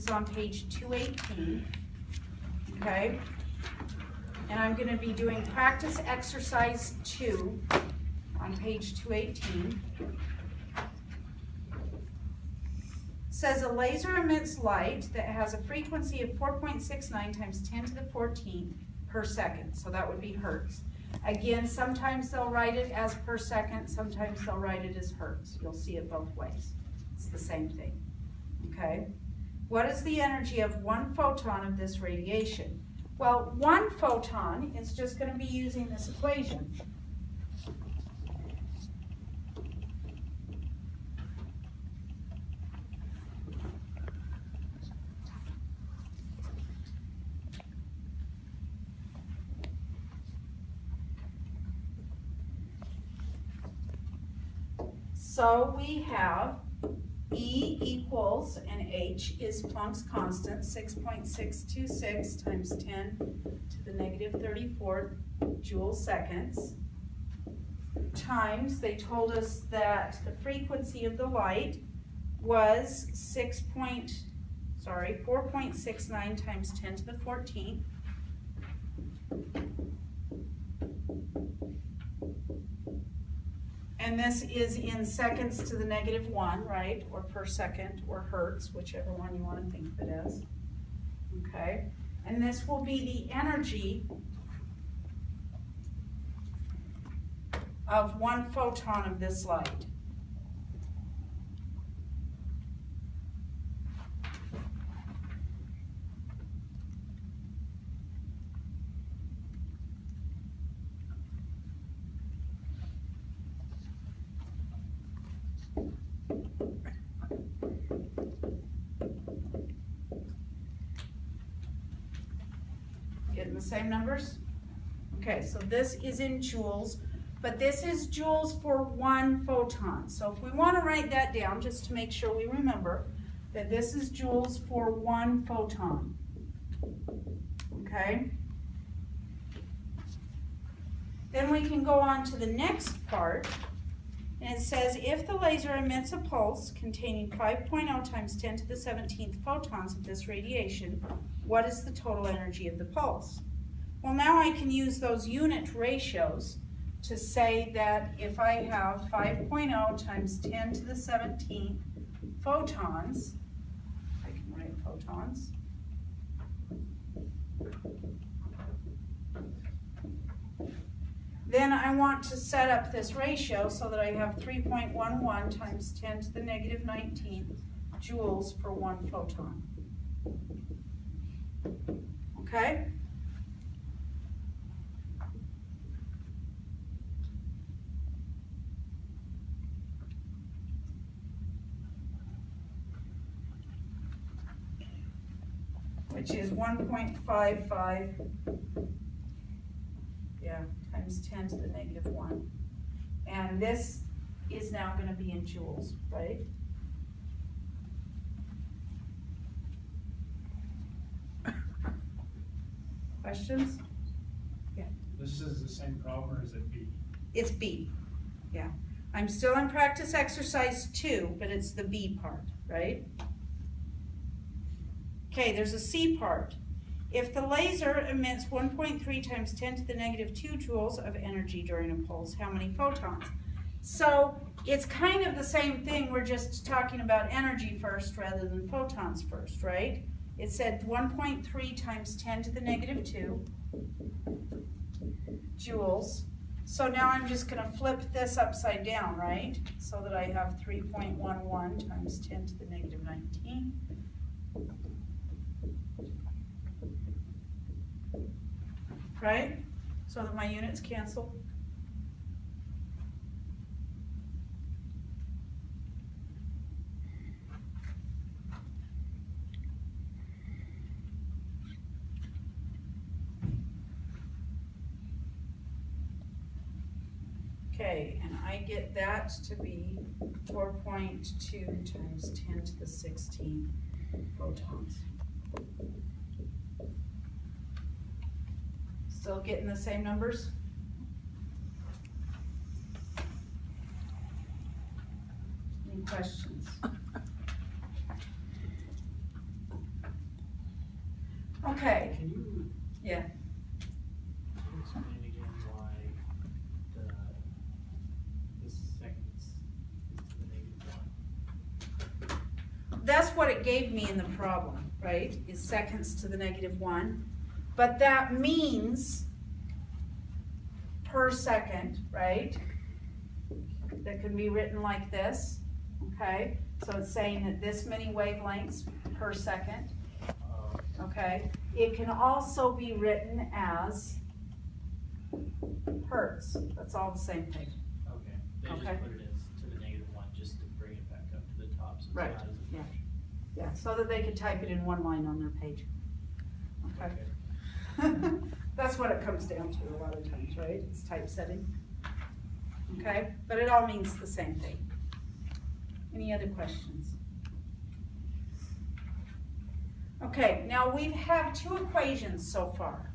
is on page 218, okay? And I'm going to be doing practice exercise 2 on page 218. Says a laser emits light that has a frequency of 4.69 times 10 to the 14th per second. So that would be hertz. Again, sometimes they'll write it as per second, sometimes they'll write it as hertz. You'll see it both ways. It's the same thing. Okay? What is the energy of one photon of this radiation? Well, one photon is just going to be using this equation. So we have E equals, and H is Planck's constant, 6.626 times 10 to the negative 34 joule seconds, times, they told us that the frequency of the light was 4.69 times 10 to the 14th. And this is in seconds to the negative 1, right? Or per second, or hertz, whichever one you want to think of it as. Okay? And this will be the energy of one photon of this light. Getting the same numbers? Okay, so this is in joules, but this is joules for one photon. So if we want to write that down, just to make sure we remember that this is joules for one photon. Okay? Then we can go on to the next part, and it says if the laser emits a pulse containing 5.0 times 10 to the 17th photons of this radiation, what is the total energy of the pulse? Well, now I can use those unit ratios to say that if I have 5.0 times 10 to the 17th photons, I can write photons, then I want to set up this ratio so that I have 3.11 times 10 to the negative 19th joules for one photon. Okay? Which is 1.55, times 10 to the negative 1. And this is now going to be in joules, right? Questions? Yeah. This is the same problem, or is it B? It's B, yeah. I'm still in practice exercise 2, but it's the B part, right? Okay, there's a C part. If the laser emits 1.3 times 10 to the negative 2 joules of energy during a pulse, how many photons? So it's kind of the same thing, we're just talking about energy first rather than photons first, right? It said 1.3 times 10 to the negative 2 joules. So now I'm just going to flip this upside down, right? So that I have 3.11 times 10 to the negative 19. Right? So that my units cancel. Okay, and I get that to be 4.2 times 10 to the 16 photons. Still getting the same numbers? Any questions? Okay, Can you yeah. explain again why the seconds is to the -1? That's what it gave me in the problem, right? Is seconds to the -1. But that means per second, right? That can be written like this, okay? So it's saying that this many wavelengths per second, okay? It can also be written as hertz. That's all the same thing. Okay, they Okay. just put it as to the -1 just to bring it back up to the top, so it's Right, not as yeah. much. Yeah, so that they could type it in one line on their page. Okay. That's what it comes down to a lot of times, right? It's typesetting. Okay, but it all means the same thing. Any other questions? Okay, now we have two equations so far.